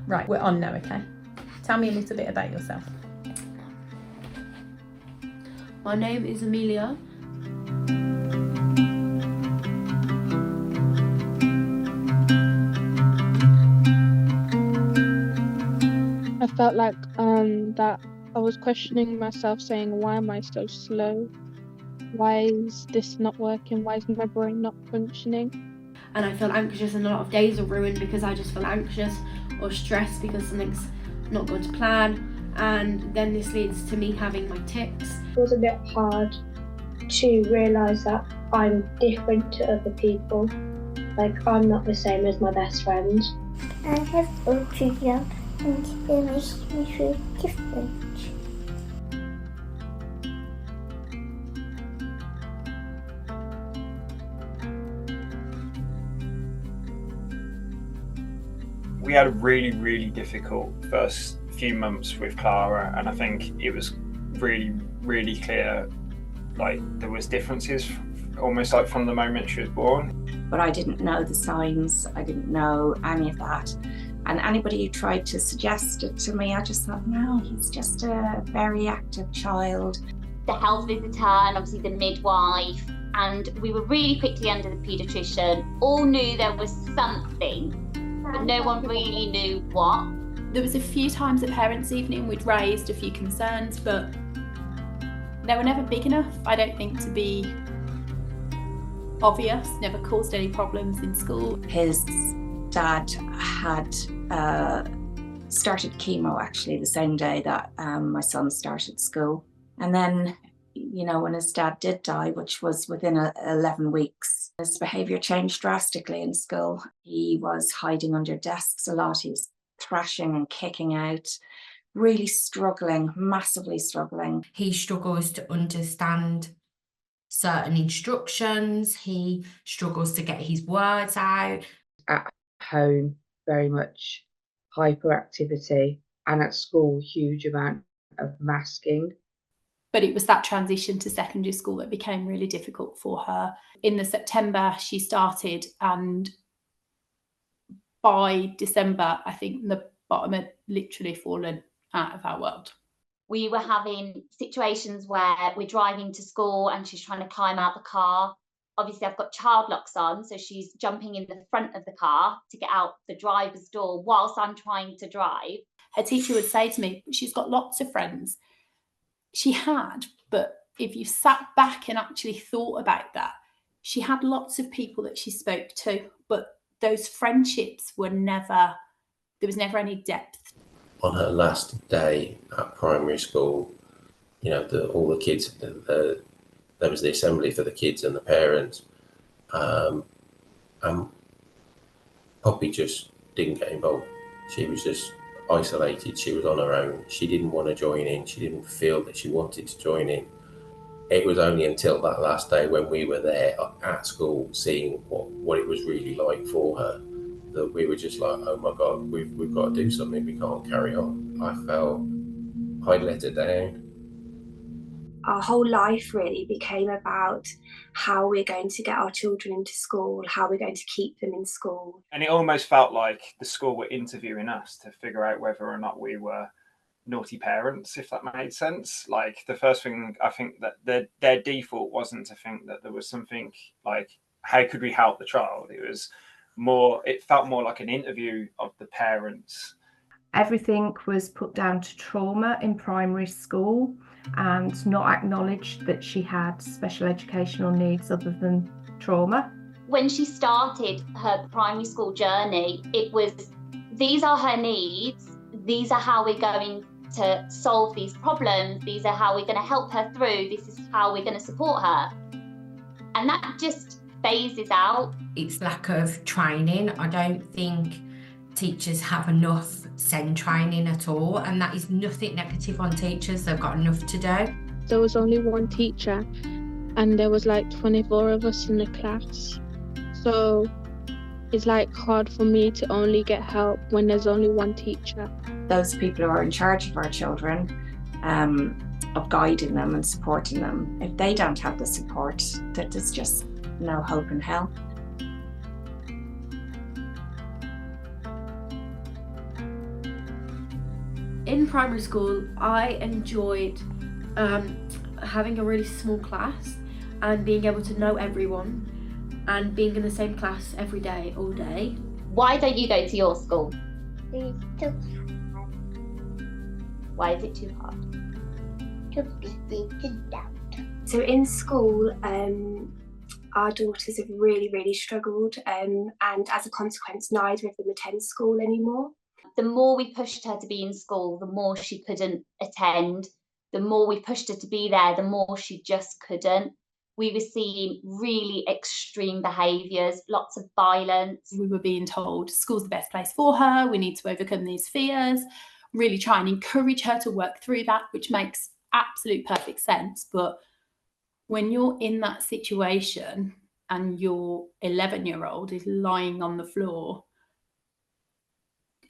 Right, we're on now, okay? Tell me a little bit about yourself. My name is Amelia. I felt like that I was questioning myself, saying, why am I so slow? Why is this not working? Why is my brain not functioning? And I feel anxious, and a lot of days are ruined because I just feel anxious or stressed because something's not going to plan, and then this leads to me having my tics. It was a bit hard to realise that I'm different to other people. Like, I'm not the same as my best friend. I have autism and it makes me feel different. We had a really, really difficult first few months with Clara, and I think it was really, really clear, like there was differences almost like from the moment she was born. But I didn't know the signs, I didn't know any of that. And anybody who tried to suggest it to me, I just thought, no, he's just a very active child. The health visitor and obviously the midwife, and we were really quickly under the paediatrician. All knew there was something, but no one really knew what. There was a few times at parents' evening we'd raised a few concerns, but they were never big enough, I don't think, to be obvious, never caused any problems in school. His dad had started chemo actually the same day that my son started school. And then, you know, when his dad did die, which was within 11 weeks, his behaviour changed drastically in school. He was hiding under desks a lot. He was thrashing and kicking out, really struggling, massively struggling. He struggles to understand certain instructions. He struggles to get his words out. At home, very much hyperactivity, and at school, huge amount of masking. But it was that transition to secondary school that became really difficult for her. In the September she started, and by December, I think the bottom had literally fallen out of our world. We were having situations where we're driving to school and she's trying to climb out the car. Obviously, I've got child locks on, so she's jumping in the front of the car to get out the driver's door whilst I'm trying to drive. Her teacher would say to me, she's got lots of friends. She had, but if you sat back and actually thought about that, she had lots of people that she spoke to, but those friendships were never, there was never any depth. On her last day at primary school, you know, all the kids, there was the assembly for the kids and the parents, and Poppy just didn't get involved. She was just isolated. She was on her own. She didn't want to join in. She didn't feel that she wanted to join in. It was only until that last day when we were there at school seeing what it was really like for her that we were just like, oh my God, we've got to do something. We can't carry on. I felt I'd let her down. Our whole life really became about how we're going to get our children into school, how we're going to keep them in school. And it almost felt like the school were interviewing us to figure out whether or not we were naughty parents, if that made sense. Like the first thing, I think that their default wasn't to think that there was something like, how could we help the child? It felt more like an interview of the parents. Everything was put down to trauma in primary school and not acknowledged that she had special educational needs other than trauma. When she started her primary school journey, it was, these are her needs, these are how we're going to solve these problems, these are how we're going to help her through, this is how we're going to support her. And that just phases out. It's lack of training. I don't think teachers have enough SEND training at all, and that is nothing negative on teachers. They've got enough to do. There was only one teacher and there was like 24 of us in the class. So it's like hard for me to only get help when there's only one teacher. Those people who are in charge of our children, of guiding them and supporting them, if they don't have the support, that there's just no hope in hell. primary school, I enjoyed having a really small class and being able to know everyone and being in the same class every day, all day. Why don't you go to your school? It's too Why is it too hard? to be out. So in school, our daughters have really struggled, and as a consequence, neither of them attend school anymore. The more we pushed her to be in school, the more she couldn't attend. The more we pushed her to be there, the more she just couldn't. We were seeing really extreme behaviours, lots of violence. We were being told school's the best place for her, we need to overcome these fears, really try and encourage her to work through that, which makes absolute perfect sense. But when you're in that situation and your 11-year-old is lying on the floor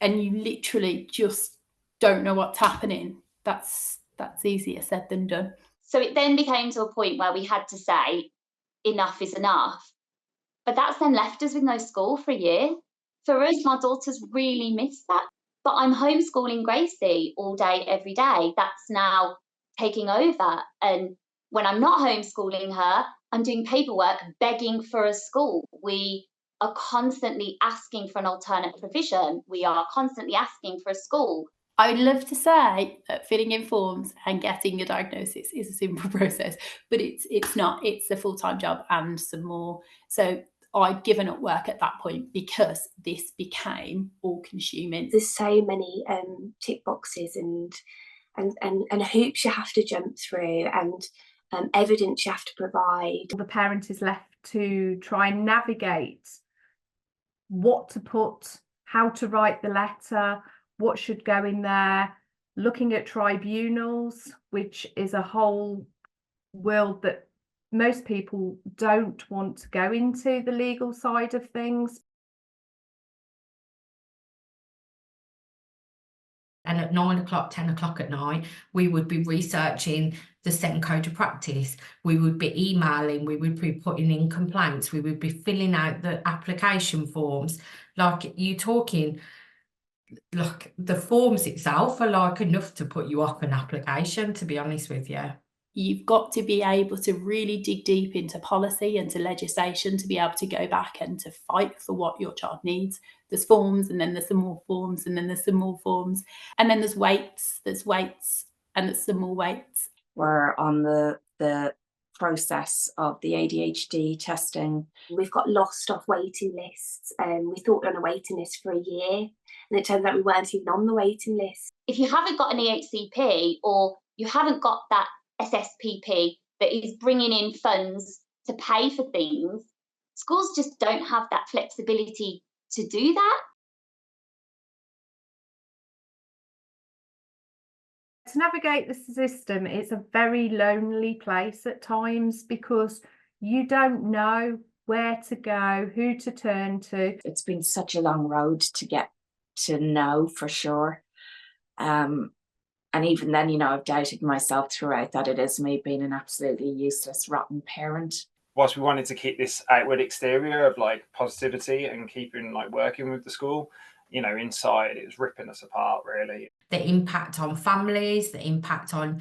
and you literally just don't know what's happening, that's easier said than done. So it then became to a point where we had to say, enough is enough. But that's then left us with no school for a year. For us, my daughters really missed that. But I'm homeschooling Gracie all day, every day. That's now taking over. And when I'm not homeschooling her, I'm doing paperwork, begging for a school. We are constantly asking for an alternate provision. We are constantly asking for a school. I would love to say that filling in forms and getting a diagnosis is a simple process, but it's not. It's a full-time job and some more. So I'd given up work at that point because this became all-consuming. There's so many tick boxes and hoops you have to jump through, and evidence you have to provide. The parent is left to try and navigate what to put, how to write the letter, what should go in there, looking at tribunals, which is a whole world that most people don't want to go into, the legal side of things. And at 9 o'clock, 10 o'clock at night, we would be researching the SEND code of practice. We would be emailing, we would be putting in complaints, we would be filling out the application forms. Like you talking, like the forms itself are like enough to put you off an application, to be honest with you. You've got to be able to really dig deep into policy and to legislation to be able to go back and to fight for what your child needs. There's forms, and then there's some more forms, and then there's some more forms, and then there's weights, and there's some more weights. We're on the process of the ADHD testing. We've got lost off waiting lists. We thought we were on a waiting list for a year, and it turns out we weren't even on the waiting list. If you haven't got an EHCP or you haven't got that SSPP that is bringing in funds to pay for things, schools just don't have that flexibility to do that. To navigate the system, it's a very lonely place at times because you don't know where to go, who to turn to. It's been such a long road to get to know for sure. And even then, you know, I've doubted myself throughout that it is me being an absolutely useless, rotten parent. Whilst we wanted to keep this outward exterior of like positivity and keeping like working with the school, you know, inside it was ripping us apart really. The impact on families, the impact on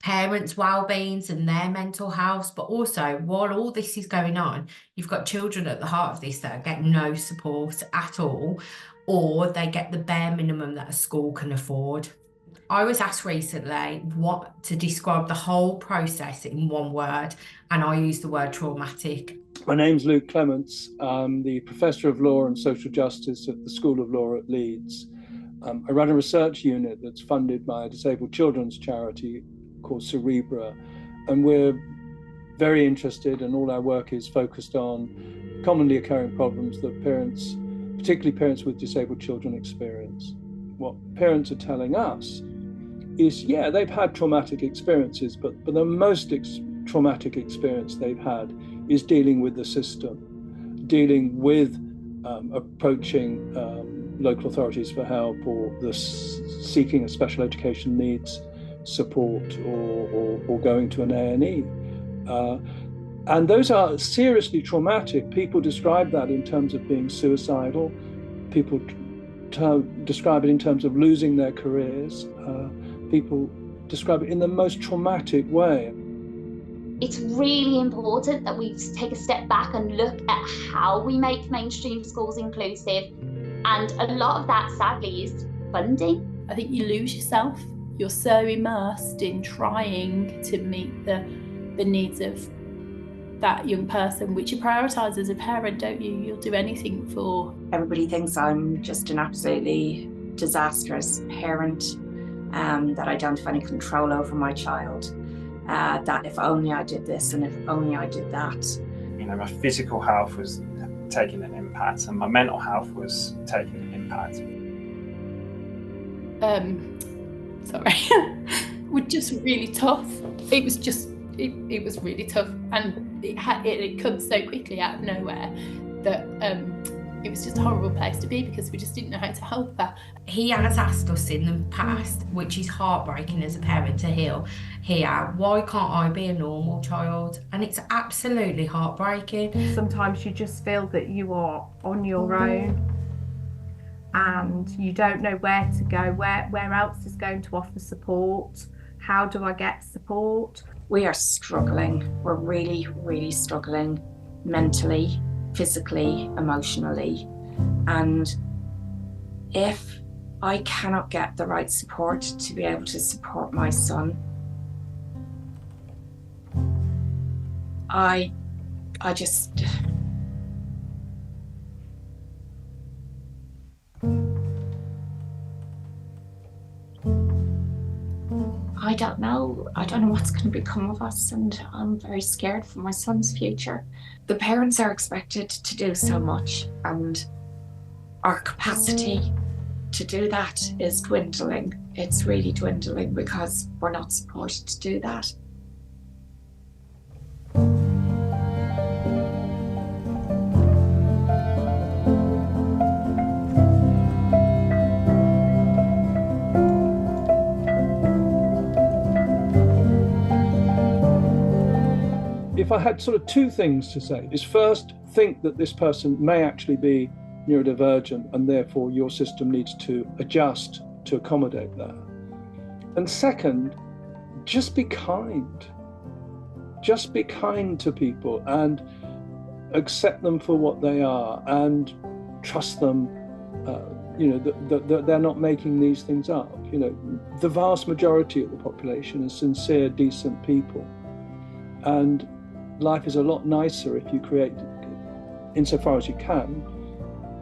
parents' well-beings and their mental health, but also while all this is going on, you've got children at the heart of this that get no support at all, or they get the bare minimum that a school can afford. I was asked recently what to describe the whole process in one word, and I used the word traumatic. My name's Luke Clements. I'm the Professor of Law and Social Justice at the School of Law at Leeds. I run a research unit that's funded by a disabled children's charity called Cerebra, and we're very interested, and all our work is focused on commonly occurring problems that parents, particularly parents with disabled children, experience. What parents are telling us is, yeah, they've had traumatic experiences, but the most traumatic experience they've had is dealing with the system, dealing with approaching local authorities for help, or seeking a special education needs support, or going to an A&E. And those are seriously traumatic. People describe that in terms of being suicidal. People describe it in terms of losing their careers. people describe it in the most traumatic way. It's really important that we take a step back and look at how we make mainstream schools inclusive. And a lot of that, sadly, is funding. I think you lose yourself. You're so immersed in trying to meet the needs of that young person, which you prioritise as a parent, don't you? You'll do anything for. Everybody thinks I'm just an absolutely disastrous parent, that I don't have any control over my child, that if only I did this and if only I did that. You know, my physical health was taking an impact and my mental health was taking an impact. Sorry, were just really tough. It was just, it was really tough, and it comes so quickly out of nowhere that it was just a horrible place to be because we just didn't know how to help her. He has asked us in the past, which is heartbreaking as a parent to hear, why can't I be a normal child? And it's absolutely heartbreaking. Sometimes you just feel that you are on your own and you don't know where to go, where else is going to offer support. How do I get support? We are struggling. We're really, really struggling mentally, physically, emotionally. And if I cannot get the right support to be able to support my son, I just... I don't know what's going to become of us, and I'm very scared for my son's future. The parents are expected to do so much, and our capacity to do that is dwindling. It's really dwindling because we're not supported to do that. If I had sort of two things to say, is first, think that this person may actually be neurodivergent and therefore your system needs to adjust to accommodate that. And second, just be kind. Just be kind to people and accept them for what they are and trust them, that they're not making these things up. You know, the vast majority of the population is sincere, decent people. And life is a lot nicer if you create, insofar as you can,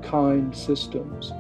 kind systems.